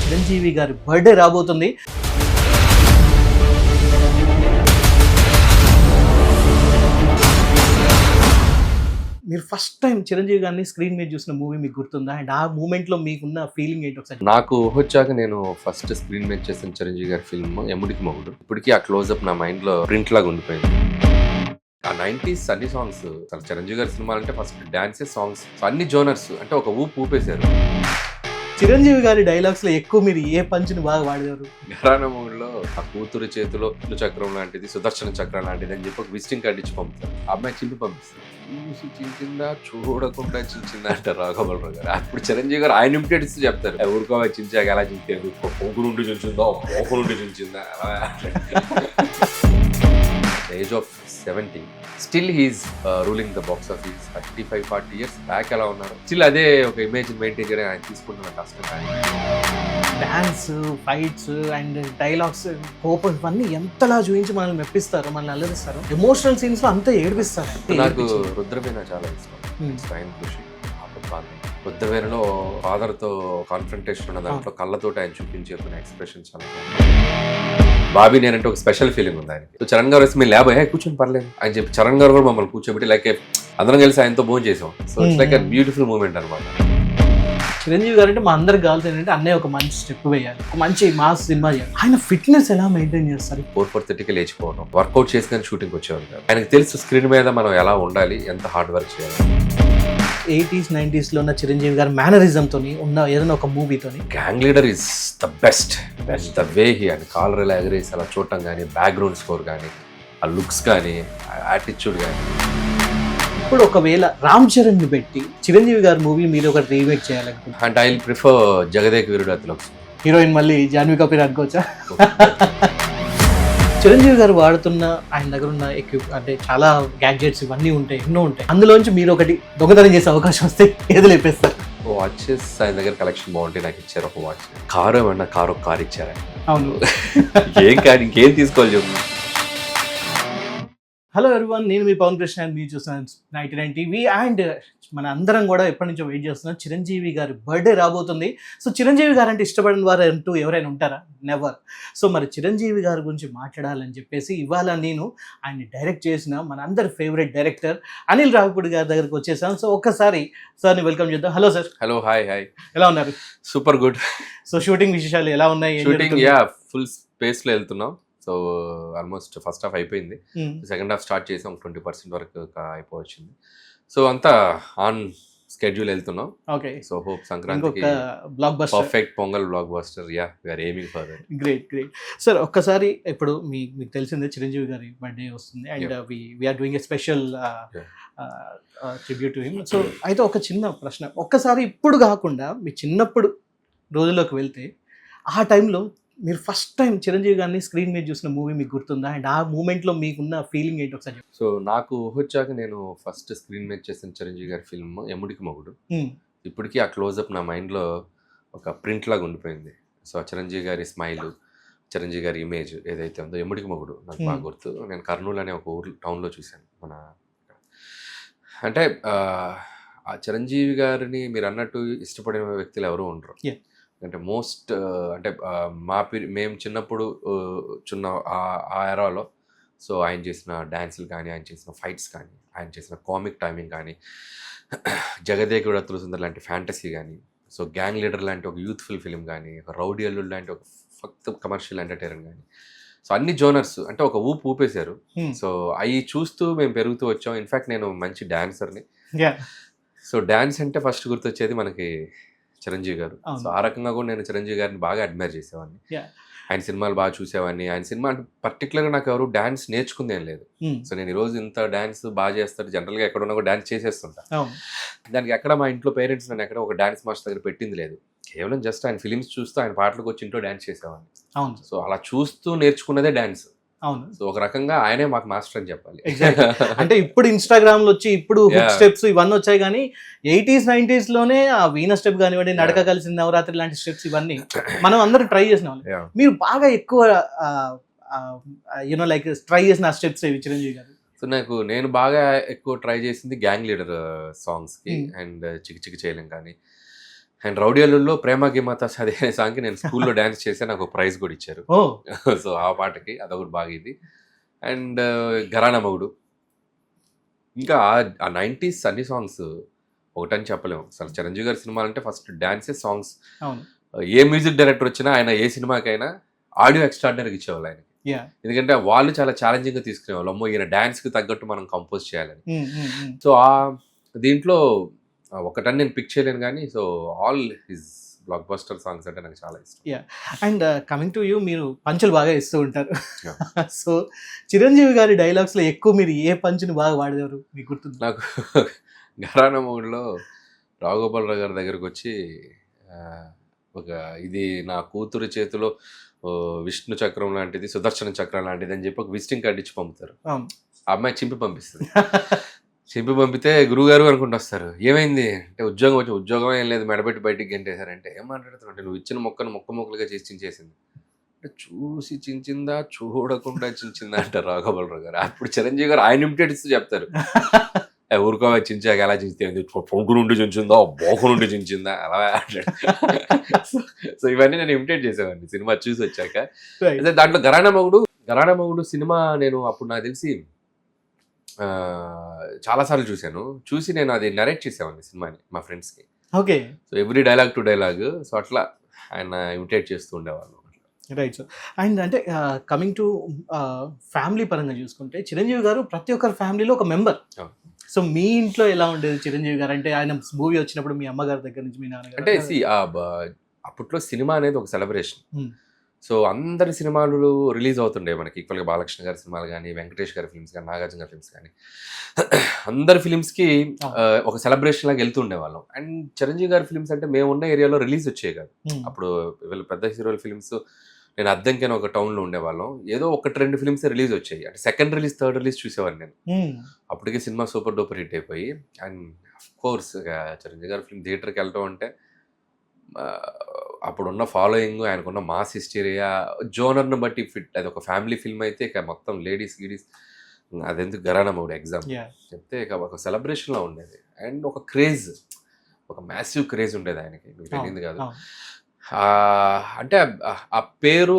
చిరంజీవి గారి బర్త్డే రాబోతుంది. మీరు ఫస్ట్ టైం చిరంజీవి గారిని స్క్రీన్ మీద చూసిన మూవీ మీకు గుర్తుందా? అండ్ ఆ మూమెంట్ లో మీకున్న ఫీలింగ్ ఏంటి ఒకసారి? నాకు వచ్చాక నేను ఫస్ట్ స్క్రీన్ మీద చేసిన చిరంజీవి గారి ఫిల్మ్ ఎముడికి మొగుడు. ఇప్పటికీ ఆ క్లోజ్అప్ నా మైండ్ లో ప్రింట్ లాగా ఉండిపోయింది. ఆ 90s అన్ని సాంగ్స్, అసలు చిరంజీవి గారి సినిమాలు అంటే ఫస్ట్ డాన్సెస్, సాంగ్స్, అన్ని జోనర్స్ అంటే ఒక ఊపేశారు. చిరంజీవి గారి డైలాగ్స్ లో ఎక్కువ మీరు ఏ పంచుని బాగా వాడేవారు? ఘరానా మూవీలో ఆ కూతురు చేతిలో చక్రం లాంటిది, సుదర్శన చక్రం లాంటిది అని చెప్పి ఒక విజిటింగ్ కార్డు ఇచ్చి పంపుతారు. ఆ అమ్మాయి చింపి పంపిస్తారు. చూసి చించిందా, చూడకుండా చించిందా అంటారు రాఘవరావు గారు. అప్పుడు చిరంజీవి గారు ఆయన ఇమిటేట్ ఇస్తూ చెప్తారు, ఊరుకో చించాక ఎలా చించేది, పొంగు నుండి చించిందా, పోకు నుండి చించిందా. Age of 70 still he's ruling the box office. 35-40 years back ఎలా ఉన్నారు, స్టిల్ అదే ఒక ఇమేజ్ మెయింటైన్ చేయడం ఆయన తీసుకుంటున్న కష్టం. కానీ డాన్స్, ఫైట్స్ అండ్ డైలాగ్స్, కోపం ఇవన్నీ ఎంతలా చూపించి మనల్ని మెప్పిస్తారు, మనల్ని అల్లరిస్తారు. ఎమోషనల్ సీన్స్ లో అంతా ఏడిపిస్తారు. నాకు రుద్రవీణ చాలా ఇష్టం. స్వయం కృషి రుద్రవీణలో ఫాదర్ తో కాన్ఫ్రంటేషన్ ఉన్న దాంట్లో కళ్ళతోటి ఆయన చూపించేస్తున్న ఎక్స్ప్రెషన్ చాలా బాబీ నేనంటే ఒక స్పెషల్ ఫీలింగ్ ఉంది ఆయనకి. చరణ్ గారు వచ్చి మేము ల్యాబ్ కూర్చొని పర్లేదు అని చెప్పి చరణ్ గారు కూడా మమ్మల్ని కూర్చోబెట్టి లైక్ అందరం కలిసి ఆయనతో భోజనం చేసాం. So it's like beautiful moment అనమాట. చిరంజీవి గారు అంటే మా అందరికి కావాల్సింది ఏంటంటే అన్నయ్య ఒక మంచి స్టెప్ వేయాలి, ఒక మంచి మాస్ సినిమా చేయాలి. ఆయన ఫిట్నెస్ ఎలా మెయింటైన్ చేస్తారు? 4:30కి లేచిపోవడం, వర్కౌట్ చేసుకుని షూటింగ్ వచ్చేవారు కాదు. ఆయనకు తెలుసు స్క్రీన్ మీద మనం ఎలా ఉండాలి, ఎంత హార్డ్ వర్క్ చేయాలి. 80s 90s లో ఉన్న చిరంజీవి గారి మేనరిజం తోని ఉన్న ఏదైనా ఒక మూవీతోని gang leader is the best. The way he and collar ఎలా ఎగరేసి అలా చూడటం కానీ, బ్యాక్గ్రౌండ్ స్కోర్ కానీ, ఆ లుక్స్ కానీ, యాటిట్యూడ్ కానీ. ఇప్పుడు ఒకవేళ రామ్ చరణ్ ని పెట్టి చిరంజీవి గారి మూవీ మీరు ఒక రీమేక్ చేయాలనుకుంటున్నారు అంటే I prefer Jagadek Veerudu Athilok. Heroine మళ్ళీ జాన్వీ కపూర్ అనుకోవచ్చా? చిరంజీవి గారు వాడుతున్న ఆయన దగ్గర ఉన్న అంటే చాలా గ్యాడ్జెట్స్ ఇవన్నీ ఉంటాయి, ఎన్నో ఉంటాయి. అందులోంచి మీరు ఒకటి దొంగతనం చేసే అవకాశం వస్తే ఏది లేపేస్తారు? వాచెస్ ఆయన దగ్గర కలెక్షన్ బాగుంటే నాకు ఇచ్చారు ఒక వాచ్. కారు ఏమన్నా కారు ఇచ్చారు. అవును. ఏం కాదు, ఇంకేం తీసుకోవాలి చెప్పు. హలో ఎవరీవన్, నేను మీ పవన్ కృష్ణ, మీరు చూస్తున్నాను 99 టీవీ. అండ్ మన అందరం కూడా ఎప్పటి నుంచో వెయిట్ చేస్తున్నాం. చిరంజీవి గారి బర్త్డే రాబోతుంది. సో చిరంజీవి గారు అంటే ఇష్టపడిన వారు అంటూ ఎవరైనా ఉంటారా? నెవర్. సో మరి చిరంజీవి గారి గురించి మాట్లాడాలని చెప్పేసి ఇవాళ నేను ఆయన్ని డైరెక్ట్ చేసిన మన అందరి ఫేవరెట్ డైరెక్టర్ అనిల్ రావిపూడి గారి దగ్గరికి వచ్చేసాను. సో ఒక్కసారి సార్ని వెల్కమ్ చేద్దాం. Hello sir. Hello, hi. ఎలా ఉన్నారు? Super good. సో షూటింగ్ విశేషాలు ఎలా ఉన్నాయి? షూటింగ్ ఫుల్ స్పేస్ లో వెళ్తున్నాం. సో ఆల్మోస్ట్ ఫస్ట్ హాఫ్ అయిపోయింది, సెకండ్ హాఫ్ స్టార్ట్ చేసాం. 20% వరకు అయిపోవచ్చింది. సో అంతా ఆన్ స్కెడ్యూల్ వెళ్తున్నాం. ఓకే. సో హోప్ సంక్రాంతికి perfect Pongal blockbuster. Yeah, we are aiming for that. Great. Sir ఒక్కసారి ఇప్పుడు మీకు తెలిసిందే చిరంజీవి గారి బర్త్డే వస్తుంది. And we are doing a special tribute to him. So అయితే ఒక చిన్న ప్రశ్న, ఒక్కసారి ఇప్పుడు కాకుండా మీ చిన్నప్పుడు రోజుల్లోకి వెళ్తే ఆ టైంలో మీరు ఫస్ట్ టైం చిరంజీవి గారిని స్క్రీన్ మీద చూసిన మూవీ మీకు గుర్తుందా? అండ్ ఆ మూమెంట్ లో మీకున్న ఫీలింగ్ ఏంటి ఒకసారి? సో నాకు వచ్చాక నేను ఫస్ట్ స్క్రీన్ మీద చేసిన చిరంజీవి గారి ఫిల్మ్ ఎముడికి మొగుడు. ఇప్పటికీ ఆ క్లోజ్అప్ నా మైండ్ లో ఒక ప్రింట్ లాగా ఉండిపోయింది. సో చిరంజీవి గారి స్మైల్, చిరంజీవి గారి ఇమేజ్ ఏదైతే ఉందో, ఎముడికి మొగుడు నాకు బాగా గుర్తు. నేను కర్నూలు అనే ఒక టౌన్లో చూశాను. అంటే ఆ చిరంజీవి గారిని మీరు అన్నట్టు ఇష్టపడిన వ్యక్తులు ఎవరు ఉండరు. అంటే మోస్ట్ అంటే మేము చిన్నప్పుడు ఆ ఎరాలో సో ఆయన చేసిన డ్యాన్సులు కానీ, ఆయన చేసిన ఫైట్స్ కానీ, ఆయన చేసిన కామిక్ టైమింగ్ కానీ, జగదేకుడు అతులు సుందర్ లాంటి ఫ్యాంటసీ కానీ, సో గ్యాంగ్ లీడర్ లాంటి ఒక యూత్ఫుల్ ఫిలిం కానీ, ఒక రౌడీ అల్లుడు లాంటి ఒక ఫక్త్ కమర్షియల్ ఎంటర్టైనర్ కానీ, సో అన్ని జోనర్స్ అంటే ఒక ఊపేశారు. సో అవి చూస్తూ మేము పెరుగుతూ వచ్చాం. ఇన్ఫ్యాక్ట్ నేను మంచి డాన్సర్ని. సో డాన్స్ అంటే ఫస్ట్ గుర్తొచ్చేది మనకి చిరంజీవి గారు. సో ఆ రకంగా కూడా నేను చిరంజీవి గారిని బాగా అడ్మైర్ చేసేవాడిని. ఆయన సినిమాలు బాగా చూసేవాడిని. ఆయన సినిమా అంటే పర్టికులర్గా నాకు ఎవరు డాన్స్ నేర్చుకుంది ఏం లేదు. సో నేను ఈరోజు ఇంత డాన్స్ బాగా చేస్తాడు, జనరల్గా ఎక్కడున్నా కూడా డాన్స్ చేసేస్తుంటా. దానికి ఎక్కడ మా ఇంట్లో పేరెంట్స్ నన్ను ఎక్కడ ఒక డాన్స్ మాస్టర్ దగ్గర పెట్టింది లేదు. కేవలం జస్ట్ ఆయన ఫిలిమ్స్ చూస్తూ ఆయన పాటలకు వచ్చి ఇంట్లో డాన్స్ చేసేవాడిని. సో అలా చూస్తూ నేర్చుకున్నదే డాన్స్. అవును. సో ఒక రకంగా ఆయనే మాకు మాస్టర్ అని చెప్పాలి. అంటే ఇప్పుడు ఇన్స్టాగ్రామ్ లో వచ్చి ఇప్పుడు హుక్ స్టెప్స్ ఇవన్నీ వచ్చాయి, కానీ 80s 90s లోనే ఆ వీణ స్టెప్ కానివ్వండి, నడక కలిసిన నవరాత్రి లాంటి స్టెప్స్ ఇవన్నీ మనం అందరూ ట్రై చేసిన వాళ్ళు. మీరు బాగా ఎక్కువ లైక్ ట్రై చేసిన స్టెప్స్ ఏవి చిరంజీవి గారు? సో నేను బాగా ఎక్కువ ట్రై చేసింది గ్యాంగ్ లీడర్ సాంగ్స్ కి అండ్ చికి చికి చేయలేం కానీ, అండ్ రౌడీ అల్లుల్లో ప్రేమ గిమాత అదే సాంగ్కి నేను స్కూల్లో డ్యాన్స్ చేసి నాకు ఒక ప్రైజ్ కూడా ఇచ్చారు. ఓ సో ఆ పాటకి అదొకటి బాగా ఇది. అండ్ ఘరానా మొగుడు, ఇంకా ఆ 90s అన్ని సాంగ్స్ ఒకటని చెప్పలేము. అసలు చిరంజీవి గారి సినిమాలు అంటే ఫస్ట్ డాన్సే సాంగ్స్. అవును ఏ మ్యూజిక్ డైరెక్టర్ వచ్చినా ఆయన ఏ సినిమాకైనా ఆడియో ఎక్స్ట్రాడినరీగా ఇచ్చేవాళ్ళు ఆయన. యా ఎందుకంటే వాళ్ళు చాలా ఛాలెంజింగ్గా తీసుకునేవాళ్ళు. అమ్మో ఈయన డాన్స్కి తగ్గట్టు మనం కంపోజ్ చేయాలని. సో ఆ దీంట్లో ఒకటని నేను పిక్ చేయలేను కానీ so all his block buster songs అంటే నాకు చాలా ఇష్టం. అండ్ కమింగ్ టు యూ, మీరు పంచులు బాగా ఇస్తూ ఉంటారు. Yeah. సో చిరంజీవి గారి డైలాగ్స్ లో ఎక్కువ మీరు ఏ పంచుని బాగా వాడేవారు మీకు గుర్తుంది? నాకు ఘరానా మొగుడులో రావుగోపాలరావు గారి దగ్గరకు వచ్చి ఒక ఇది నా కూతురు చేతిలో విష్ణు చక్రం లాంటిది, సుదర్శన చక్రం లాంటిది అని చెప్పి ఒక విజిటింగ్ కార్డు ఇచ్చి పంపుతారు. అవును. ఆ అమ్మాయి చింపి పంపిస్తుంది. చింపి పంపితే గురువుగారు అనుకుంటూ వస్తారు. ఏమైంది అంటే ఉద్యోగం ఏం లేదు, మెడబెట్టి బయటికి గంటేశారంటే ఏం మాట్లాడుతున్నావు అంటే నువ్వు ఇచ్చిన మొక్కను ముక్కలుగా చేసి చించేసింది అంటే చూసి చించిందా చూడకుండా చించిందా అంటారు రాఘవలరావు గారు. అప్పుడు చిరంజీవి గారు ఆయన ఇమిటేట్ ఇస్తూ చెప్తారు, ఊరుకో చించాక ఎలా చించింది, పొంగు నుండి చించిందా బోకు నుండి చించిందా అలా అంటాడు. సో ఇవన్నీ నేను ఇమిటేట్ చేసేవాడిని సినిమా చూసి వచ్చాక. అయితే దాంట్లో ఘరానా మొగుడు సినిమా నేను అప్పుడు నాకు తెలిసి చాలాసార్లు చూసి నేను అది నరేట్ చేసేవాడిని సినిమాని మా ఫ్రెండ్స్కి. Okay. So every dialogue to dialogue so అట్లా ఆయన ఇమిటేట్ చేస్తూ ఉండేవాళ్ళు. Right sir. అండ్ అంటే కమింగ్ టు ఫ్యామిలీ పరంగా చూసుకుంటే చిరంజీవి గారు ప్రతి ఒక్కరి ఫ్యామిలీలో ఒక మెంబర్. సో మీ ఇంట్లో ఎలా ఉండేది చిరంజీవి గారు అంటే? ఆయన మూవీ వచ్చినప్పుడు మీ అమ్మగారి దగ్గర నుంచి మీ నాన్నగారు అంటే అప్పట్లో సినిమా అనేది ఒక సెలబ్రేషన్. సో అందరి సినిమాలు రిలీజ్ అవుతుండే మనకి ఈక్వల్గా. బాలకృష్ణ గారి సినిమాలు కానీ, వెంకటేష్ గారి ఫిల్మ్స్ కానీ, నాగార్జున గారి ఫిల్మ్స్ కానీ, అందరి ఫిల్మ్స్కి ఒక సెలబ్రేషన్ లాగా వెళ్తుండే వాళ్ళం. అండ్ చిరంజీవి గారి ఫిల్మ్స్ అంటే మేము ఉన్న ఏరియాలో రిలీజ్ వచ్చేవి కాదు. అప్పుడు వీళ్ళు పెద్ద హీరోల ఫిల్మ్స్ నేను అద్దంకైనా ఒక టౌన్లో ఉండేవాళ్ళం. ఏదో 1-2 ఫిల్మ్స్ రిలీజ్ వచ్చాయి. అంటే సెకండ్ రిలీజ్, థర్డ్ రిలీజ్ చూసేవాడిని నేను. అప్పటికే సినిమా సూపర్ డూపర్ హిట్ అయిపోయి. అండ్ అఫ్ కోర్స్ చిరంజీవి గారి ఫిల్మ్ థియేటర్కి వెళ్ళటం అంటే అప్పుడున్న ఫాలోయింగ్, ఆయనకున్న మాస్ హిస్టీరియా, జోనర్ను బట్టి ఫిట్. అది ఒక ఫ్యామిలీ ఫిల్మ్ అయితే ఇక మొత్తం లేడీస్ అదెందుకు ఘరానా మొగుడు ఎగ్జామ్ చెప్తే ఇక ఒక సెలబ్రేషన్లో ఉండేది. అండ్ ఒక క్రేజ్, ఒక మ్యాసివ్ క్రేజ్ ఉండేది ఆయనకి, మీకు తెలియదు కాదు. అంటే ఆ పేరు,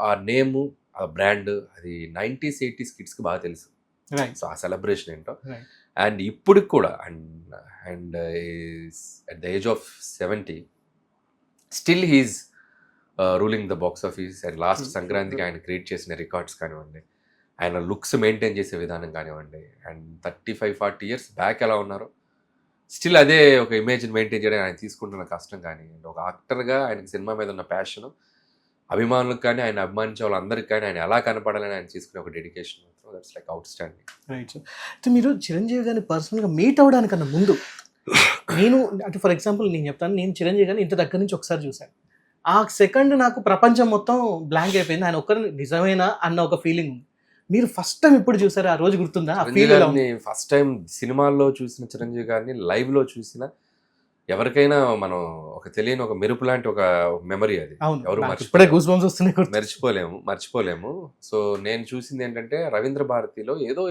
ఆ నేము, ఆ బ్రాండ్ అది 90s 80s కిడ్స్కి బాగా తెలుసు. సో ఆ సెలబ్రేషన్ ఏంటో. అండ్ ఇప్పటికి కూడా and at the age of 70 still he's ruling the box office. And last సంక్రాంతికి ఆయన క్రియేట్ చేసిన రికార్డ్స్ కానివ్వండి, ఆయన లుక్స్ మెయింటైన్ చేసే విధానం కానివ్వండి, అండ్ 35-40 years బ్యాక్ ఎలా ఉన్నారో స్టిల్ అదే ఒక ఇమేజ్ని మెయింటైన్ చేయడానికి ఆయన తీసుకుంటున్న కష్టం కానీ, ఒక యాక్టర్గా ఆయనకి సినిమా మీద ఉన్న ప్యాషన్, అభిమానులకు కానీ, ఆయన అభిమానించే వాళ్ళందరికీ కానీ ఆయన ఎలా కనపడాలని ఆయన తీసుకునే ఒక డెడికేషన్ మాత్రం that's like out standing. Right sir. అయితే మీరు చిరంజీవి గారిని పర్సనల్గా మీట్ అవ్వడానికన్నా ముందు నేను అంటే ఫర్ ఎగ్జాంపుల్ నేను చెప్తాను, నేను చిరంజీవి గారిని ఇంత దగ్గర నుంచి ఒకసారి చూశాను. ఆ సెకండ్ నాకు ప్రపంచం మొత్తం బ్లాంక్ అయిపోయింది. ఆయన ఒక్కరు నిజమేనా అన్న ఒక ఫీలింగ్ ఉంది. మీరు ఫస్ట్ టైం ఎప్పుడు చూసారు? ఆ రోజు గుర్తుందా? ఫస్ట్ టైం సినిమాల్లో చూసిన చిరంజీవి గారిని లైవ్లో చూసిన ఎవరికైనా మనం ఒక తెలియని ఒక మెరుపు లాంటి ఒక మెమరీ అది. ఎవరు మర్చిపోలేము. సో నేను చూసింది ఏంటంటే రవీంద్ర భారతిలో ఏదో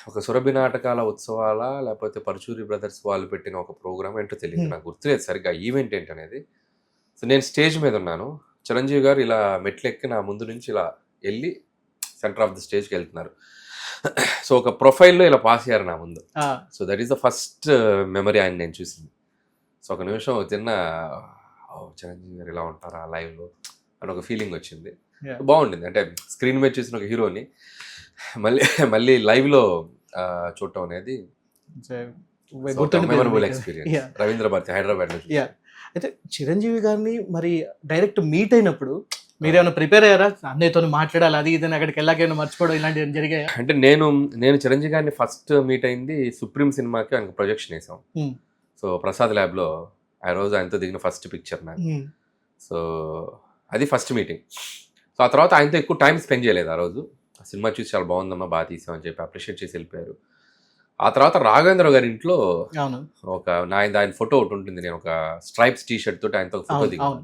ఒక సురభి నాటకాల ఉత్సవాల లేకపోతే పరుచూరి బ్రదర్స్ వాళ్ళు పెట్టిన ఒక ప్రోగ్రామ్ ఏంటో తెలియదు, నాకు గుర్తులేదు సరిగ్గా ఈవెంట్ ఏంటనేది. సో నేను స్టేజ్ మీద ఉన్నాను, చిరంజీవి గారు ఇలా మెట్లు ఎక్కి నా ముందు నుంచి ఇలా వెళ్ళి సెంటర్ ఆఫ్ ద స్టేజ్కి వెళ్తున్నారు. సో ఒక ప్రొఫైల్లో ఇలా పాస్ అయ్యారు నా ముందు. So that is the first memory ఆయన నేను చూసింది. సో ఒక నిమిషం చిరంజీవి గారు ఇలా ఉంటారా లైవ్లో అని ఒక ఫీలింగ్ వచ్చింది. బాగుండింది. అంటే స్క్రీన్ మీద చూసిన ఒక హీరోని మళ్ళీ లైవ్లో చూడటం అనేది మెమరబుల్ ఎక్స్పీరియన్స్. రవీంద్ర భారతి హైదరాబాద్లో. అయితే చిరంజీవి గారిని మరి డైరెక్ట్ మీట్ అయినప్పుడు మీరేమైనా ప్రిపేర్ అయ్యారా? అన్నయ్యతో మాట్లాడాలి అది ఇదని, అక్కడికి వెళ్ళాకైనా మర్చిపోవడం ఇలాంటివి జరిగాయా? అంటే నేను చిరంజీవి గారిని ఫస్ట్ మీట్ అయింది సుప్రీం సినిమాకి ఆయనకు ప్రొజెక్షన్ వేసాం. సో ప్రసాద్ ల్యాబ్లో ఆ రోజు ఆయనతో దిగిన ఫస్ట్ పిక్చర్ నాకు. సో అది ఫస్ట్ మీటింగ్. సో ఆ తర్వాత ఆయనతో ఎక్కువ టైం స్పెండ్ చేయలేదు. ఆ రోజు ఆ సినిమా చూసి చాలా బాగుందమ్మా, బాగా తీసామని చెప్పి అప్రిషియేట్ చేసి వెళ్ళిపోయారు. ఆ తర్వాత రాఘవేంద్ర గారి ఇంట్లో ఒక ఆయన ఫోటో ఒకటి ఉంటుంది, నేను ఒక స్ట్రైప్స్ టీషర్ట్ తోటి ఆయనతో ఫోటో దిగాను.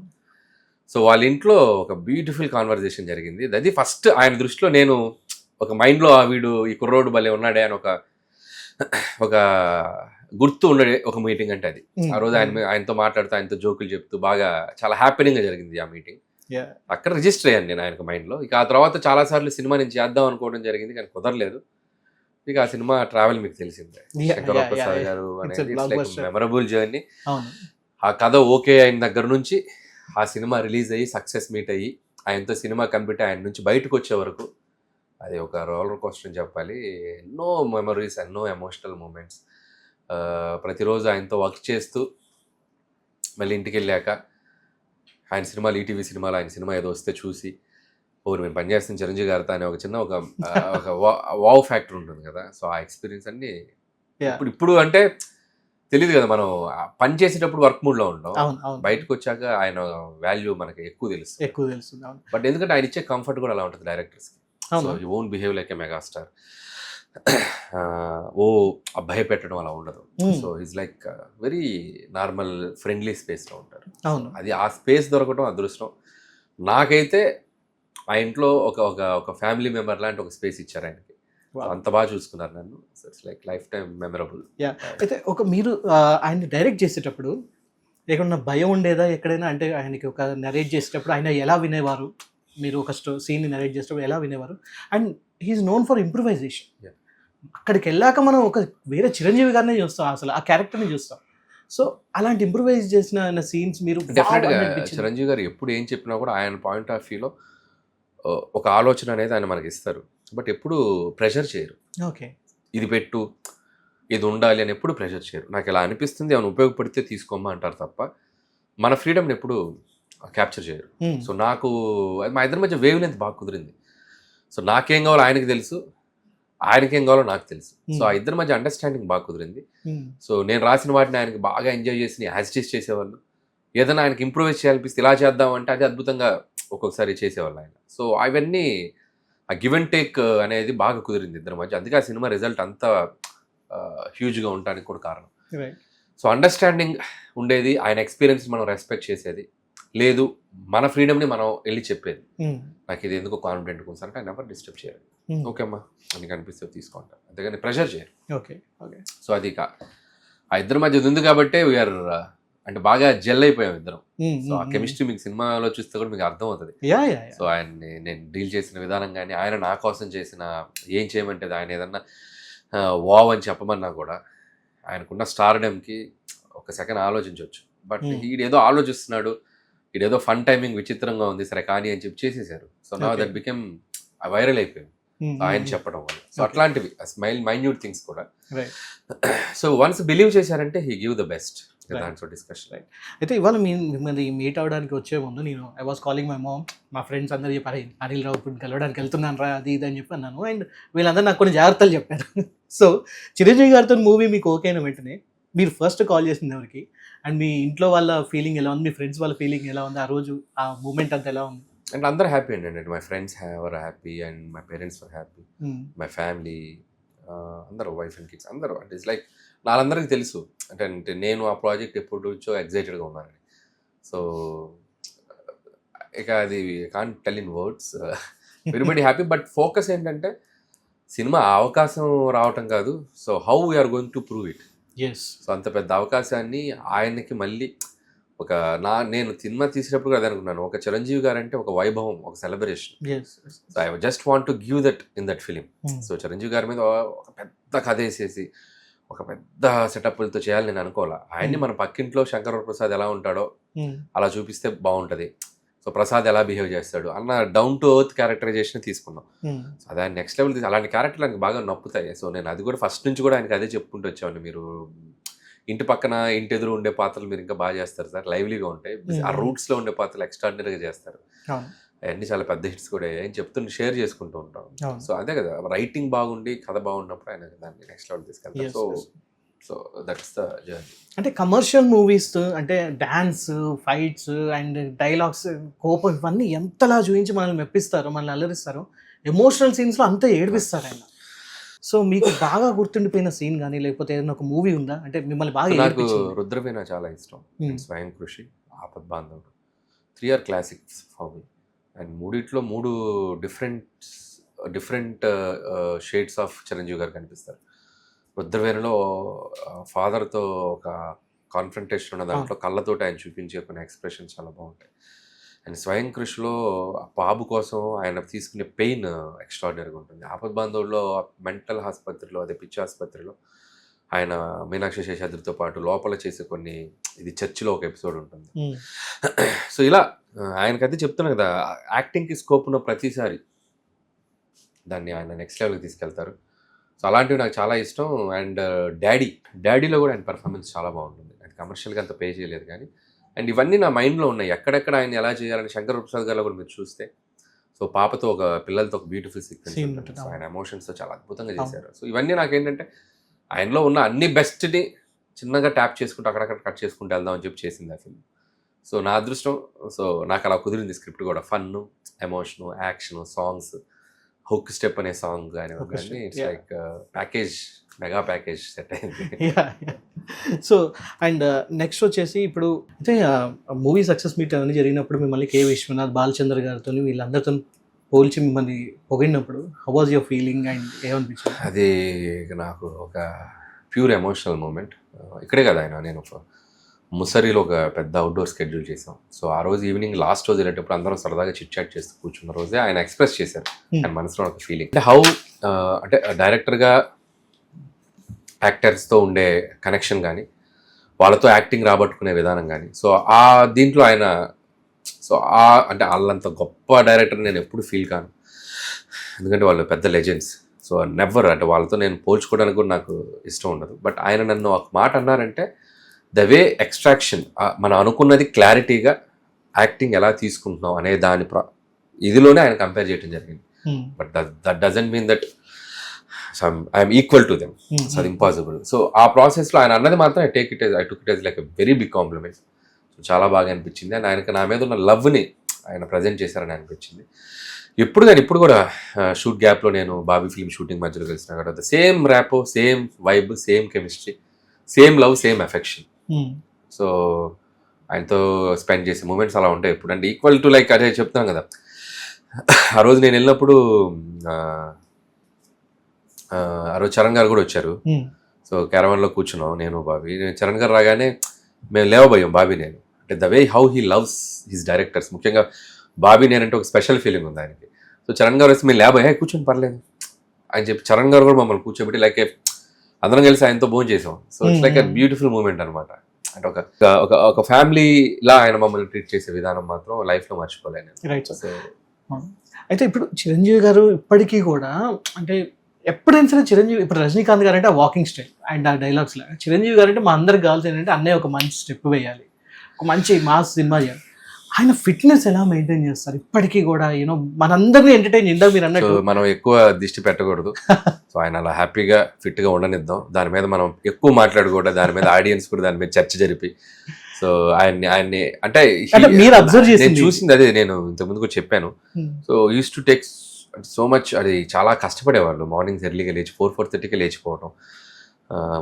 సో వాళ్ళ ఇంట్లో ఒక బ్యూటిఫుల్ కాన్వర్జేషన్ జరిగింది. అది ఫస్ట్ ఆయన దృష్టిలో నేను ఒక మైండ్లో వీడు ఈ కుర్రోడు భలే ఉన్నాడే అని ఒక గుర్తు ఉండే ఒక మీటింగ్ అంటే అది. ఆ రోజు ఆయనతో మాట్లాడుతూ ఆయనతో జోకులు చెప్తూ బాగా చాలా హ్యాపీనింగ్గా జరిగింది ఆ మీటింగ్. అక్కడ రిజిస్టర్ అయ్యాను నేను ఆయనకు మైండ్లో. ఇక ఆ తర్వాత చాలాసార్లు సినిమా నేను చేద్దాం అనుకోవడం జరిగింది, కానీ కుదరలేదు. ఇక ఆ సినిమా ట్రావెల్ మీకు తెలిసిందే, శంకర ప్రసాద్ గారు అనేది మెమరబుల్ జర్నీ. ఆ కథ ఓకే అయిన దగ్గర నుంచి ఆ సినిమా రిలీజ్ అయ్యి సక్సెస్ మీట్ అయ్యి ఆయనతో సినిమా కంప్లీట్ ఆయన నుంచి బయటకు వచ్చే వరకు అది ఒక రోలర్ కోస్టర్ అని చెప్పాలి. ఎన్నో మెమరీస్, ఎన్నో ఎమోషనల్ మూమెంట్స్. ప్రతిరోజు ఆయనతో వర్క్ చేస్తూ మళ్ళీ ఇంటికి వెళ్ళాక ఆయన సినిమాలు, ఈటీవీ సినిమాలు ఆయన సినిమా ఏదో వస్తే చూసి మేము పనిచేస్తున్న చిరంజీవి గారితో అనే ఒక చిన్న ఒక వావ్ ఫ్యాక్టర్ ఉంటుంది కదా. సో ఆ ఎక్స్పీరియన్స్ అన్ని ఇప్పుడు అంటే తెలియదు కదా, మనం పని చేసేటప్పుడు వర్క్ మూడ్లో ఉంటాం, బయటకు వచ్చాక ఆయన వాల్యూ మనకి ఎక్కువ తెలుస్తుంది. బట్ ఎందుకంటే ఆయన ఇచ్చే కంఫర్ట్ కూడా అలా ఉంటుంది డైరెక్టర్స్కి. So you won't behave like a megastar. భయపెట్టడం అలా ఉండదు. So is like very normal friendly స్పేస్లో ఉంటారు. అది ఆ స్పేస్ దొరకడం అదృష్టం. నాకైతే ఆ ఇంట్లో ఒక ఫ్యామిలీ మెంబర్ లాంటి ఒక స్పేస్ ఇచ్చారు ఆయనకి. అంత బాగా చూసుకున్నారు నన్ను. So it's like life time memorable. అయితే మీరు ఆయన డైరెక్ట్ చేసేటప్పుడు ఏమన్నా భయం ఉండేదా ఎక్కడైనా? అంటే ఆయనకి ఒక నరేట్ చేసేటప్పుడు ఆయన ఎలా వినేవారు? మీరు ఒక సీన్ని నరేట్ చేసేటప్పుడు ఎలా వినేవారు? And he's known for improvisation. అక్కడికి వెళ్ళాక మనం ఒక వేరే చిరంజీవి గారినే చూస్తాం, అసలు ఆ క్యారెక్టర్ని చూస్తాం. సో అలాంటి ఇంప్రూవైజ్ చేసిన సీన్స్ మీరు డెఫినెట్గా చిరంజీవి గారు ఎప్పుడు ఏం చెప్పినా కూడా ఆయన పాయింట్ ఆఫ్ వ్యూలో ఒక ఆలోచన అనేది ఆయన మనకి ఇస్తారు. బట్ ఎప్పుడు ప్రెషర్ చేయరు. ఓకే, ఇది పెట్టు, ఇది ఉండాలి అని ఎప్పుడు ప్రెషర్ చేయరు. నాకు ఇలా అనిపిస్తుంది, ఏమైనా ఉపయోగపడితే తీసుకోమ్మా అంటారు తప్ప మన ఫ్రీడమ్ని ఎప్పుడు క్యాప్చర్ చేయరు. సో నాకు మా ఇద్దరి మధ్య వేవ్ లెంత్ బాగా కుదిరింది. సో నాకేం కావాలో ఆయనకి తెలుసు, ఆయనకేం కావాలో నాకు తెలుసు. సో ఆ ఇద్దరి మధ్య అండర్స్టాండింగ్ బాగా కుదిరింది. సో నేను రాసిన వాటిని ఆయనకి బాగా ఎంజాయ్ చేసి యాజిటేట్ చేసేవాళ్ళు. ఏదైనా ఆయనకి ఇంప్రూవైజ్ చేయాలనిపిస్తే ఇలా చేద్దాం అంటే అది అద్భుతంగా ఒక్కొక్కసారి చేసేవాళ్ళు ఆయన. సో అవన్నీ ఆ గివ్ అండ్ టేక్ అనేది బాగా కుదిరింది ఇద్దరి మధ్య. అందుకే ఆ సినిమా రిజల్ట్ అంత హ్యూజ్గా ఉండడానికి కూడా కారణం. సో అండర్స్టాండింగ్ ఉండేది, ఆయన ఎక్స్పీరియన్స్ మనం రెస్పెక్ట్ చేసేది, లేదు మన ఫ్రీడమ్ని మనం వెళ్ళి చెప్పేది. నాకు ఇది ఎందుకు కాన్ఫిడెంట్ కోసం అంటే ఆయన ఎవరు డిస్టర్బ్ చేయరు. ఓకే అమ్మా నీకు అనిపిస్తే తీసుకుంటాను, అంతేగాని ప్రెషర్ చేయరు. Okay okay. సో అది ఆ ఇద్దరి మధ్య ఉంది కాబట్టి వీఆర్ అంటే బాగా జెల్ అయిపోయాం ఇద్దరం. సో ఆ కెమిస్ట్రీ మీకు సినిమాలో చూస్తే కూడా మీకు అర్థం అవుతుంది. సో ఆయన్ని నేను డీల్ చేసిన విధానం కానీ, ఆయన నా కోసం చేసిన ఏం చేయమంటే ఆయన ఏదన్నా వావ్ అని చెప్పమన్నా కూడా ఆయనకున్న స్టార్డమ్కి ఒక సెకండ్ ఆలోచించవచ్చు. బట్ ఈడేదో ఆలోచిస్తున్నాడు, ఈడేదో ఫన్ టైమింగ్ విచిత్రంగా ఉంది, సరే కానీ అని చెప్పి చేసేసారు. సో నా దట్ బికెమ్ వైరల్ అయిపోయింది ఆయన చెప్పడం వల్ల. సో అట్లాంటివి మైన్యూట్ థింగ్స్ కూడా. సో వన్స్ బిలీవ్ చేశారంటే హీ గివ్ ద బెస్ట్. దాంట్లో డిస్కషన్. అయితే ఇవాళ మిమ్మల్ని మీట్ అవ్వడానికి వచ్చే ముందు నేను I was calling my mom, మా ఫ్రెండ్స్ అందరూ చెప్పారు అనిల్ రావిపూడిని కలవడానికి వెళ్తున్నాను రా అది ఇది అని చెప్పి అన్నాను. అండ్ వీళ్ళందరూ నాకు కొన్ని జాగ్రత్తలు చెప్పారు. సో చిరంజీవి గారితో మూవీ మీకు ఓకే అయిన వెంటనే మీరు ఫస్ట్ కాల్ చేసింది ఎవరికి? అండ్ మీ ఇంట్లో వాళ్ళ ఫీలింగ్ ఎలా ఉంది, మీ ఫ్రెండ్స్ వాళ్ళ ఫీలింగ్ ఎలా ఉంది, ఆ రోజు ఆ మూమెంట్ అంతా ఎలా ఉంది? అండ్ అందరూ హ్యాపీ అండి. My friends were happy and my parents were happy, my family అందరూ, వైఫ్ అండ్ కిడ్స్ అందరూ. అంటే ఇట్స్ లైక్ వాళ్ళందరికీ తెలుసు అంటే నేను ఆ ప్రాజెక్ట్ ఎప్పుడు నుంచో ఎగ్జైటెడ్గా ఉన్నానని. సో ఇక అది can't tell in words, everybody happy. But focus ఏంటంటే సినిమా అవకాశం రావటం కాదు, so how we're going to prove it. So అంత పెద్ద అవకాశాన్ని ఆయనకి మళ్ళీ నేను సినిమా తీసేటప్పుడు కూడా అనుకున్నాను, ఒక చిరంజీవి గారు అంటే ఒక వైభవం, ఒక celebration. So I just want to give that in that film. So Chiranjeevi గారి మీద ఒక పెద్ద కథ వేసేసి ఒక పెద్ద సెటప్లతో చేయాలి నేను అనుకోవాలా. ఆయన్ని మన పక్కింట్లో శంకర ప్రసాద్ ఎలా ఉంటాడో అలా చూపిస్తే బాగుంటుంది. సో ప్రసాద్ ఎలా బిహేవ్ చేస్తాడు అన్న డౌన్ టు ఎర్త్ క్యారెక్టరైజేషన్ తీసుకున్నాం. సో అది ఆయన నెక్స్ట్ లెవెల్ అలాంటి క్యారెక్టర్లు ఆయనకు బాగా నప్పుతాయి. సో నేను అది కూడా ఫస్ట్ నుంచి కూడా ఆయనకి అదే చెప్పుకుంటూ వచ్చామండి, మీరు ఇంటి పక్కన ఇంటి ఎదురు ఉండే పాత్రలు మీరు ఇంకా బాగా చేస్తారు సార్, లైవ్లీగా ఉంటాయి. ఆ రూట్స్లో ఉండే పాత్రలు ఎక్స్ట్రాడినరీగా చేస్తారు. అవన్నీ చాలా పెద్ద హిట్స్ కూడా ఏం చెప్తుంటే షేర్ చేసుకుంటూ ఉంటాం. సో అదే కదా, రైటింగ్ బాగుండి కథ బాగున్నప్పుడు ఆయన దాన్ని నెక్స్ట్ లెవెల్ తీసుకెళ్తారు. So that's the journey. అంటే కమర్షియల్ మూవీస్ అంటే డాన్స్, ఫైట్స్ అండ్ డైలాగ్స్, కోపం ఇవన్నీ ఎంతలా చూపించి మనల్ని మెప్పిస్తారు, మనల్ని అల్లరిస్తారు. ఎమోషనల్ సీన్స్లో అంతా ఏడిపిస్తారు ఆయన. సో మీకు బాగా గుర్తుండిపోయిన సీన్ కానీ లేకపోతే ఏదైనా ఒక మూవీ ఉందా అంటే మిమ్మల్ని బాగా? నాకు రుద్రవీణ చాలా ఇష్టం, స్వయం కృషి, ఆపద్ బాంధవుడు, 3 are classics for me. And మూడిట్లో 3 డిఫరెంట్ షేడ్స్ ఆఫ్ చిరంజీవి గారు కనిపిస్తారు. రుద్రవేణిలో ఫాదర్తో ఒక కాన్ఫ్రంటేషన్ ఉన్న దాంట్లో కళ్ళతోటి ఆయన చూపించే కొన్ని ఎక్స్ప్రెషన్స్ చాలా బాగుంటాయి. అండ్ స్వయం కృషిలో ఆ బాబు కోసం ఆయన తీసుకునే పెయిన్ ఎక్స్ట్రాడినరీగా ఉంటుంది. ఆపద్ బాంధవుల్లో మెంటల్ ఆసుపత్రిలో, అదే పిచ్చి ఆసుపత్రిలో ఆయన మీనాక్షి శేషాద్రితో పాటు లోపల చేసే కొన్ని, ఇది చర్చిలో ఒక ఎపిసోడ్ ఉంటుంది. సో ఇలా ఆయనకైతే చెప్తున్నాను కదా, యాక్టింగ్కి స్కోప్ ఉన్న ప్రతిసారి దాన్ని ఆయన నెక్స్ట్ లెవెల్కి తీసుకెళ్తారు. సో అలాంటివి నాకు చాలా ఇష్టం. అండ్ డాడీలో కూడా ఆయన పర్ఫార్మెన్స్ చాలా బాగుంటుంది. ఆయన కమర్షియల్గా అంత పే చేయలేదు కానీ, అండ్ ఇవన్నీ నా మైండ్లో ఉన్నాయి. ఎక్కడెక్కడ ఆయన ఎలా చేయాలని శంకర్ ప్రసాద్ గారిలో కూడా మీరు చూస్తే, సో పాపతో పిల్లలతో ఒక బ్యూటిఫుల్ సీక్వెన్స్ ఉంటుంది. సో ఆయన ఎమోషన్స్తో చాలా అద్భుతంగా చేశారు. సో ఇవన్నీ నాకేంటంటే ఆయనలో ఉన్న అన్ని బెస్ట్ని చిన్నగా ట్యాప్ చేసుకుంటూ అక్కడక్కడ కట్ చేసుకుంటూ వెళ్దామని చెప్పి చేసింది ఆ ఫిల్మ్. సో నా అదృష్టం. సో నాకు అలా కుదిరింది. స్క్రిప్ట్ కూడా fun, emotion, action, songs, hook step అనే సాంగ్ కానివ్వండి, it's like package, mega package set అయింది. సో అండ్ నెక్స్ట్ వచ్చేసి ఇప్పుడు అయితే మూవీ సక్సెస్ మీట్ అవన్నీ జరిగినప్పుడు మిమ్మల్ని కే విశ్వనాథ్, బాలచంద్ర గారితో వీళ్ళందరితో పోల్చి మిమ్మల్ని పొగిడినప్పుడు how was your feeling and ఏమనిపించింది? అది నాకు ఒక ప్యూర్ ఎమోషనల్ మూమెంట్. ఇక్కడే కదా నేను ముసరిలో ఒక పెద్ద అవుట్డోర్ స్కెడ్యూల్ చేసాం. సో ఆ రోజు ఈవినింగ్ లాస్ట్ రోజు వెళ్ళేటప్పుడు అందరం సరదాగా చిట్ చాట్ చేస్తూ కూర్చున్న రోజే ఆయన ఎక్స్ప్రెస్ చేశారు ఆయన మనసులో ఒక ఫీలింగ్. అంటే హౌ అంటే డైరెక్టర్గా యాక్టర్స్తో ఉండే కనెక్షన్ కానీ, వాళ్ళతో యాక్టింగ్ రాబట్టుకునే విధానం కానీ, సో ఆ దీంట్లో ఆయన, సో అంటే వాళ్ళంత గొప్ప డైరెక్టర్ నేను ఎప్పుడు ఫీల్ కాను, ఎందుకంటే వాళ్ళు పెద్ద లెజెండ్స్. సో నెవర్, అంటే వాళ్ళతో నేను పోల్చుకోవడానికి కూడా నాకు ఇష్టం ఉండదు. బట్ ఆయన నన్ను ఒక మాట అన్నారంటే, ద వే ఎక్స్ట్రాక్షన్, మనం అనుకున్నది క్లారిటీగా యాక్టింగ్ ఎలా తీసుకుంటున్నాం అనే దాని ఇదిలోనే ఆయన కంపేర్ చేయడం జరిగింది. But that doesn't mean that I'm equal to them. So అది ఇంపాసిబుల్. సో ఆ ప్రాసెస్లో ఆయన అన్నది మాత్రం I took it as like a very big compliment. So చాలా బాగా అనిపించింది. అండ్ ఆయనకు నా మీద ఉన్న లవ్ని ఆయన ప్రజెంట్ చేశారని అనిపించింది. ఇప్పుడు కూడా షూట్ గ్యాప్లో నేను బాబీ ఫిల్మ్ షూటింగ్ మధ్యలో కలిసిన కూడా the same rapport, same vibe, same chemistry, same love, same affection. So ఆయనతో స్పెండ్ చేసే మూమెంట్స్ అలా ఉంటాయి ఎప్పుడు. అండ్ ఈక్వల్ టు లైక్ అదే చెప్తాను కదా, ఆ రోజు నేను వెళ్ళినప్పుడు ఆ రోజు చరణ్ గారు కూడా వచ్చారు. సో క్యారవాన్లో కూర్చున్నాం నేను బాబీ. చరణ్ గారు రాగానే మేము లేవబోయాం బాబీ నేను. అంటే the way how he loves his directors, ముఖ్యంగా బాబీ నేనంటే ఒక స్పెషల్ ఫీలింగ్ ఉంది ఆయనకి. సో చరణ్ గారు వచ్చి మేము లేవబోయా, కూర్చొని పర్లేదు అని చెప్పి చరణ్ గారు కూడా మమ్మల్ని కూర్చోబెట్టి లైక్ అందరం కలిసి ఆయనతో భోజనం చేసాం. So it's like a beautiful moment అనమాట. అంటే ఒక ఫ్యామిలీలా ఆయన మమ్మల్ని ట్రీట్ చేసే విధానం మాత్రం లైఫ్లో మర్చిపోలేను. అయితే ఇప్పుడు చిరంజీవి గారు ఇప్పటికీ కూడా, అంటే ఎప్పుడైనా సరే చిరంజీవి, ఇప్పుడు రజనీకాంత్ గారు అంటే ఆ వాకింగ్ స్టెప్ అండ్ ఆ డైలాగ్స్ లాగా, చిరంజీవి గారు అంటే మా అందరికి కావాల్సింది ఏంటంటే అన్నయ్య ఒక మంచి స్టెప్ వేయాలి, ఒక మంచి మాస్ సినిమా చేయాలి. ఆయన ఫిట్నెస్ ఎలా మెయింటైన్ చేస్తారు ఇప్పటికీ కూడా? యూనో మనందరినీ ఎంటర్టైన్ చేద్దాం మీరు అన్నట్టు. మనం ఎక్కువ దిష్టి పెట్టకూడదు. సో ఆయన అలా హ్యాపీగా ఫిట్గా ఉండనిద్దాం. దాని మీద మనం ఎక్కువ మాట్లాడకూడదు. దాని మీద ఆడియన్స్ కూడా దాని మీద చర్చ జరిపి, సో ఆయన్ని అంటే మీరు అబ్జర్వ్ చేసి చూసింది అదే. నేను ఇంతకుముందు కూడా చెప్పాను. So use to take so much, అది చాలా కష్టపడేవాళ్ళు. మార్నింగ్స్ ఎర్లీగా లేచి 4-4:30కి లేచిపోవడం,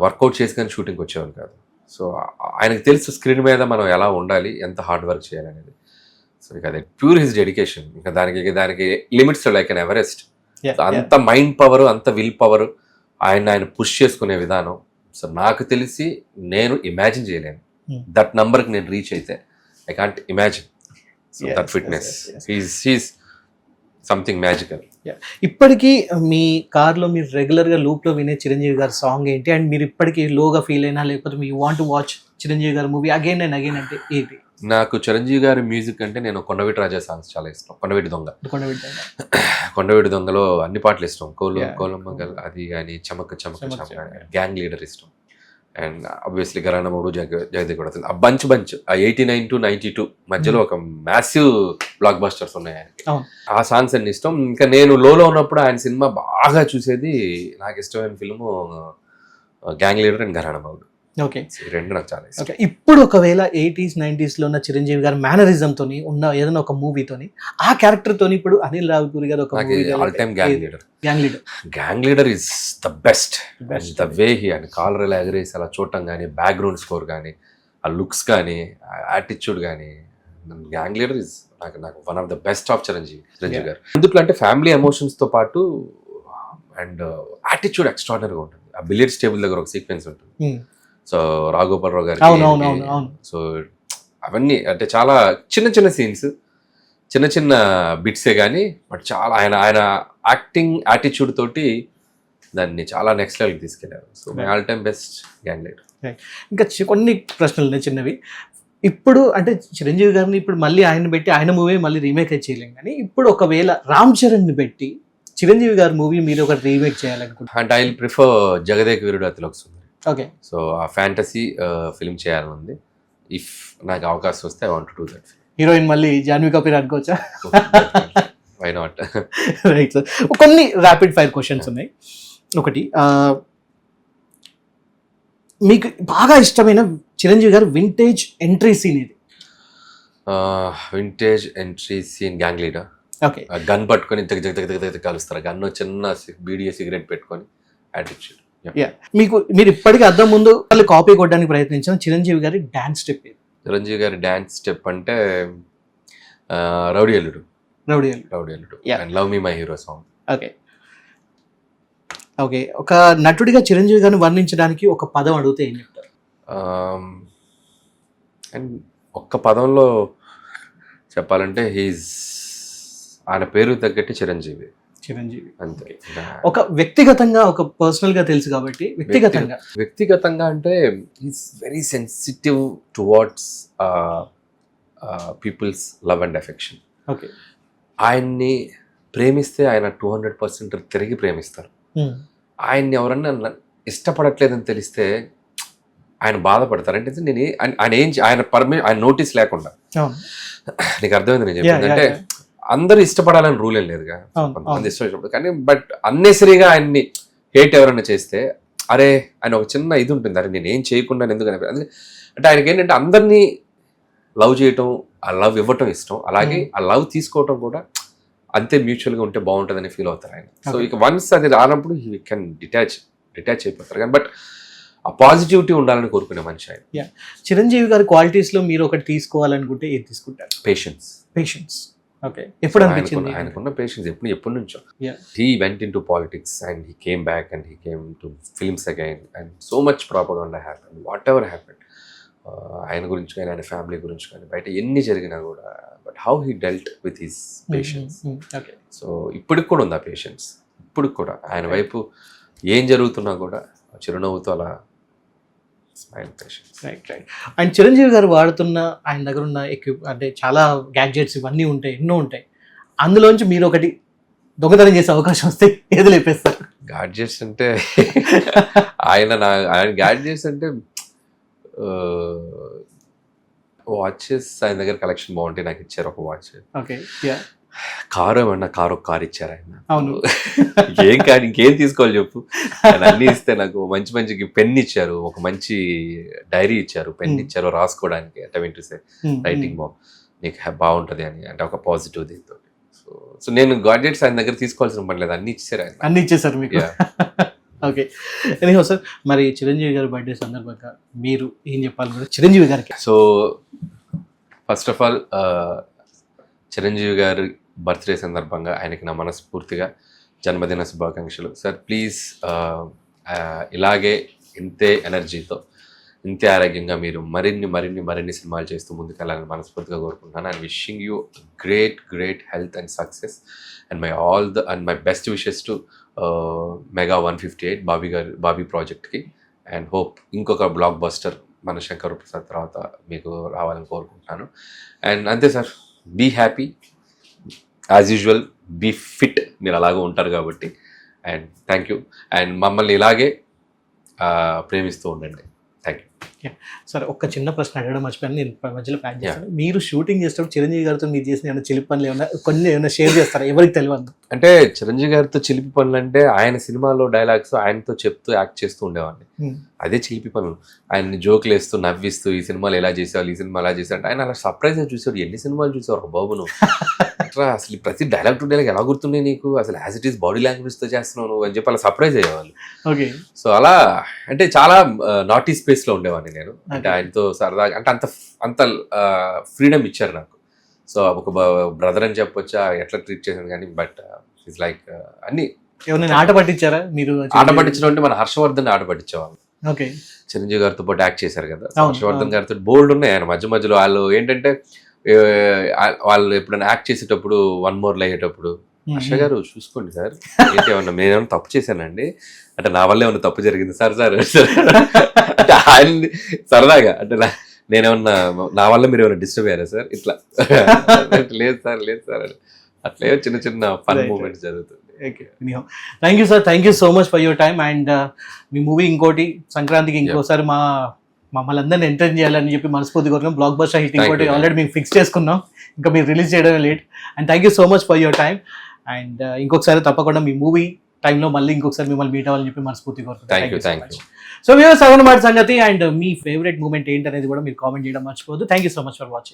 వర్కౌట్ చేసుకొని షూటింగ్కి వచ్చేవాళ్ళు కాదు. సో ఆయనకు తెలుసు స్క్రీన్ మీద మనం ఎలా ఉండాలి, ఎంత హార్డ్ వర్క్ చేయాలనేది. సో ఇక అదే ప్యూర్ హిస్ డెడికేషన్. ఇంకా దానికి లిమిట్స్ లైక్ అన్ ఎవరెస్ట్. అంత మైండ్ పవర్, అంత విల్ పవర్, ఆయన పుష్ చేసుకునే విధానం. సో నాకు తెలిసి నేను ఇమాజిన్ చేయలేను దట్ నంబర్కి నేను రీచ్ అయితే. I can't imagine. So that fitness, he's something magical. ఇప్పటికీ మీ కార్లో మీరు రెగ్యులర్గా లూప్లో వినే చిరంజీవి గారి సాంగ్ ఏంటి? అండ్ మీరు ఇప్పటికీ లోగా ఫీల్ అయినా, లేకపోతే me want to watch Chiranjeevi గారి మూవీ అగైన్ అండ్ అగైన్ అంటే ఏంటి? నాకు చిరంజీవి గారి మ్యూజిక్ అంటే నేను కొండవీటి రాజా సాంగ్స్ చాలా ఇష్టం. కొండవీటి దొంగలో అన్ని పాటలు ఇష్టం. కోలమ్మగల్ అది కానీ, చమక్ చమక్ చమక్, గ్యాంగ్ లీడర్ ఇష్టం. అండ్ ఆబ్వియస్లీ గరానా మూడు జగది కూడా ఆ బంచ్ ఆ 89 to 92 మధ్యలో ఒక మ్యాసివ్ బ్లాక్ బస్టర్స్ ఉన్నాయి ఆయనకి. ఆ సాంగ్స్ అన్ని ఇష్టం. ఇంకా నేను లోలో ఉన్నప్పుడు ఆయన సినిమా బాగా చూసేది, నాకు ఇష్టమైన film gang leader and gharana మూడు. ఓకే, రెండు నాకు చాలా ఇష్టం. ఇప్పుడు ఒకవేళ 80s, 90s లో ఉన్న చిరంజీవి గారి మేనరిజం తోని ఉన్న ఏదైనా ఒక మూవీతోని, ఆ క్యారెక్టర్ తోని ఇప్పుడు అనిల్ రావిపూరి గారు ఒక all time gang leader is the best. The way he and collar ఎలా ఎగరేసి అలా చూడటం కానీ, బ్యాక్గ్రౌండ్ స్కోర్ కానీ, ఆ లుక్స్ కానీ, యాటిట్యూడ్ కానీ, గ్యాంగ్ లీడర్ ఇస్ నాకు one of the best of Chiranjeevi గారు. ఎందుకు అంటే ఫ్యామిలీ ఎమోషన్స్ తో పాటు అండ్ యాటిట్యూడ్ ఎక్స్ట్రాడినరీగా ఉంటుంది. ఆ బిలియర్డ్స్ టేబుల్ దగ్గర ఒక సీక్వెన్స్ ఉంటుంది. సో రాఘోపాలరావు గారికి అవును. సో అవన్నీ అంటే చాలా చిన్న చిన్న సీన్స్, చిన్న చిన్న బిట్సే కానీ బట్ చాలా ఆయన యాక్టింగ్ యాటిట్యూడ్ తోటి దాన్ని చాలా నెక్స్ట్ లెవెల్కి తీసుకెళ్లారు. So my all time best gang leader. ఇంకా కొన్ని ప్రశ్నలు ఉన్నాయి చిన్నవి. ఇప్పుడు అంటే చిరంజీవి గారిని ఇప్పుడు మళ్ళీ ఆయన పెట్టి ఆయన మూవీ మళ్ళీ రీమేక్ అయితే చేయలేం, కానీ ఇప్పుడు ఒకవేళ రామ్ చరణ్ని పెట్టి చిరంజీవి గారి మూవీ మీరు ఒక రీమేక్ చేయాలనుకుంటున్నారు అంటే I will prefer Jagadeka Veerudu Athiloka Sundari. Okay. So ఆ ఫ్యాంటసీ ఫిల్మ్ చేయాలని ఉంది. ఇఫ్ నాకు అవకాశం వస్తే I want to do that. Heroine మళ్ళీ జాన్వీ కపూర్ అనుకోవచ్చా? Why not. Right sir. కొన్ని ర్యాపిడ్ ఫైర్ క్వశ్చన్స్ ఉన్నాయి. ఒకటి, మీకు బాగా ఇష్టమైన Chiranjeevi garu vintage entry scene ఇది? Vintage entry scene gang leader. Okay. Gun పట్టుకొని కలుస్తారు. గన్ చిన్న బీడీఏ సిగరెట్ పెట్టుకొని యాటిట్యూడ్. మీరు ఇప్పటికీ అద్దం ముందు వాళ్ళు కాపీ కొట్టడానికి ప్రయత్నించిన చిరంజీవి గారి డాన్స్ స్టెప్ ఇది? చిరంజీవి గారి డాన్స్ స్టెప్ అంటే రౌడీ అల్లుడు. And love me my hero song. Okay. ఒక నటుడిగా చిరంజీవి గారిని వర్ణించడానికి ఒక పదం అడిగితే ఏం చెప్తారు? అండ్ ఒక్క పదంలో చెప్పాలంటే ఆయన పేరు తగ్గట్టు చిరంజీవి అంతే. ఒక వ్యక్తిగతంగా ఒక పర్సనల్ గా తెలుసు కాబట్టి వ్యక్తిగతంగా అంటే is very sensitive towards peoples love and affection. Okay. ఆయన్ని ప్రేమిస్తే ఆయన 200% తిరిగి ప్రేమిస్తారు. ఆయన్ని ఎవరన్నా ఇష్టపడట్లేదని తెలిస్తే ఆయన బాధపడతారు. అంటే నేను ఆయన నోటీస్ లేకుండా. నీకు అర్థమైంది నేను చెప్పింది అంటే అందరూ ఇష్టపడాలని రూల్ ఏం లేదుగా, కొంతమంది ఇష్టపడదు. కానీ బట్ అన్నెసరీగా ఆయన్ని హేట్ ఎవరైనా చేస్తే అరే ఆయన ఒక చిన్న ఇది ఉంటుంది, అరే నేను ఏం చేయకుండా ఎందుకు అంటే ఆయనకి ఏంటంటే అందరినీ లవ్ చేయటం, ఆ లవ్ ఇవ్వటం ఇష్టం, అలాగే ఆ లవ్ తీసుకోవటం కూడా అంతే మ్యూచువల్గా ఉంటే బాగుంటుందని ఫీల్ అవుతారు ఆయన. సో ఇక వన్స్ అది రానప్పుడు హీ కెన్ డిటాచ్ అయిపోతారు. కానీ బట్ ఆ పాజిటివిటీ ఉండాలని కోరుకునే మనిషి ఆయన. చిరంజీవి గారి క్వాలిటీస్ లో మీరు ఒకటి తీసుకోవాలనుకుంటే ఏది తీసుకుంటారు? పేషెన్స్. ఓకే. ఎప్పుడు అనిపించింది ఆయనకున్న పేషెన్స్? ఎప్పటి నుంచో. He went in to politics and he came back and he came to films again and so much propaganda happen, what ever happen. ఆయన గురించి కానీ ఆయన ఫ్యామిలీ గురించి కానీ బయట ఎన్ని జరిగినా కూడా but how he dealt with his patience. So ఇప్పటికి కూడా ఉంది ఆ పేషెన్స్. ఇప్పుడు కూడా ఆయన వైపు ఏం జరుగుతున్నా కూడా చిరునవ్వుతో అలా smile, patience. Right. And Chiranjeevi గారు వాడుతున్న ఆయన దగ్గర ఉన్న అంటే చాలా గ్యాడ్జెట్స్ ఇవన్నీ ఉంటాయి, ఎన్నో ఉంటాయి. అందులోంచి మీరు ఒకటి దొంగతనం చేసే అవకాశం వస్తే ఏది లేపేస్తారు? గ్యాడ్జెట్స్ అంటే ఆయన గ్యాడ్జెట్స్ అంటే వాచెస్ ఆయన దగ్గర కలెక్షన్ బాగుంటాయి. నాకు ఇచ్చారు ఒక వాచ్. కారు ఏమన్నా ఒక కారు ఇచ్చారు ఆయన. ఏం కాదు, ఇంకేం తీసుకోవాలి చెప్పు. ఆయన అన్ని ఇస్తే నాకు మంచి పెన్ ఇచ్చారు, ఒక మంచి డైరీ ఇచ్చారు, పెన్ ఇచ్చారు రాసుకోవడానికి, రైటింగ్ నీకు బాగుంటది అని, అంటే ఒక పాజిటివ్ దీంతో. సో నేను గాడ్జెట్స్ ఆయన దగ్గర తీసుకోవాల్సిన పని లేదు, అన్ని ఇచ్చారు ఆయన. అన్ని ఇచ్చేసారు మీకు? ఓకే. ఎనీహౌ సార్, మరి చిరంజీవి గారి బర్త్డే సందర్భంగా మీరు ఏం చెప్పాలి చిరంజీవి గారికి? So first of all Chiranjeevi గారి బర్త్డే సందర్భంగా ఆయనకి నా మనస్ఫూర్తిగా జన్మదిన శుభాకాంక్షలు. సార్ ప్లీజ్ ఇలాగే ఇంతే ఎనర్జీతో, ఇంతే ఆరోగ్యంగా మీరు మరిన్ని సినిమాలు చేస్తూ ముందుకెళ్ళాలని మనస్ఫూర్తిగా కోరుకుంటున్నాను. And wishing you great health and success and my best wishes to mega 158 Bobby ప్రాజెక్ట్కి. అండ్ హోప్ ఇంకొక బ్లాక్ బస్టర్ మన శంకర్ ప్రసాద్ తర్వాత మీకు రావాలని కోరుకుంటున్నాను. అండ్ అంతే sir, be happy as usual, be fit, మీరు అలాగే ఉంటారు కాబట్టి. And thank you. అండ్ మమ్మల్ని ఇలాగే ప్రేమిస్తూ ఉండండి. Thank you. సరే, ఒక్క చిన్న ప్రశ్న అడగడం మర్చిపోయాను, నేను మధ్యలో ప్యాక్ చేస్తాను. మీరు షూటింగ్ చేసేటప్పుడు చిరంజీవి గారితో మీరు చేసిన ఏమైనా చిలిపి పనులు ఏమైనా షేర్ చేస్తారా? ఎవరికి తెలియదు. అంటే చిరంజీవి గారితో చిలిపి పనులు అంటే ఆయన సినిమాలో డైలాగ్స్ ఆయనతో చెప్తూ యాక్ట్ చేస్తూ ఉండేవాడిని. అదే చిలిపి పనులు. ఆయన్ని జోకులు వేస్తూ నవ్విస్తూ ఈ సినిమాలు ఎలా చేసేవాళ్ళు, ఈ సినిమా ఎలా చేసేవాళ్ళు, ఆయన అలా సర్ప్రైజ్ చూసేవాడు. ఎన్ని సినిమాలు చూసేవారు ఒక బాబును అట్లా, అసలు ప్రతి డైలాగ్ టు డైలాగ్ ఎలా గుర్తున్నాయి నీకు, అసలు యాజ్ ఇట్ ఈస్ బాడీ లాంగ్వేజ్తో చేస్తున్నావు నువ్వు అని చెప్పి అలా సర్ప్రైజ్ అయ్యేవాళ్ళు. సో అలా అంటే చాలా నాటీ స్పేస్లో ఉండేవాడిని నేను. అంటే ఆయనతో సరదాగా అంటే అంత ఫ్రీడమ్ ఇచ్చారు నాకు. సో ఒక బ్రదర్ అని చెప్పొచ్చా, ఎట్లా ట్రీట్ చేశాను కానీ బట్ ఇట్స్ లైక్ అన్ని ఎవరైనా ఆట పట్టించారా మీరు? ఆట పట్టించడం అంటే మన హర్షవర్ధన్ ఆట పట్టించేవాళ్ళు. ఓకే. చిరంజీవి గారితో పాటు యాక్ట్ చేశారు కదా. అవును, హర్షవర్ధన్ గారితో బోల్డ్ ఉన్నాయి ఆయన మధ్య మధ్యలో. వాళ్ళు ఏంటంటే వాళ్ళు ఎప్పుడైనా యాక్ట్ చేసేటప్పుడు వన్ మోర్లు అయ్యేటప్పుడు, హర్ష గారు చూసుకోండి సార్, ఏంటి ఏమన్నా నేనేమన్నా తప్పు చేశానండి అంటే, నా వల్ల ఏమన్నా తప్పు జరిగింది సార్ అంటే ఆయన్ని సరదాగా అంటే నేనేమన్నా నా వల్ల మీరు ఏమైనా డిస్టర్బ్ అయ్యారా సార్ ఇట్లా లేదు సార్ అట్లే చిన్న చిన్న ఫన్ మూమెంట్స్ జరుగుతుంది. Thank you sir, thank you so much for your time. And me movie ఇంకోటి సంక్రాంతికి ఇంకోసారి మమ్మల్ని అందరిని ఎంటర్టైన్ చేయాలని చెప్పి మనస్ఫూర్తి కోరుకున్నాం. బ్లాక్ బస్టర్ హిట్ ఇంకోటి ఆల్రెడీ మేము ఫిక్స్ చేసుకున్నాం, ఇంకా మీరు రిలీజ్ చేయడమే late. And thank you so much for your time. And ఇంకొకసారి తప్పకుండా మీ మూవీ టైంలో మళ్ళీ ఇంకొకసారి మిమ్మల్ని మీట్ అవ్వాలని చెప్పి మనస్ఫూర్తి కోరుకుంటాం. సో వ్యూవర్స్, అదనమాట సంగతి. అండ్ మీ ఫేవరెట్ మూమెంట్ ఏంటి అనేది కూడా మీరు కామెంట్ చేయడం మర్చిపోవద్దు. Thank you so much for watching.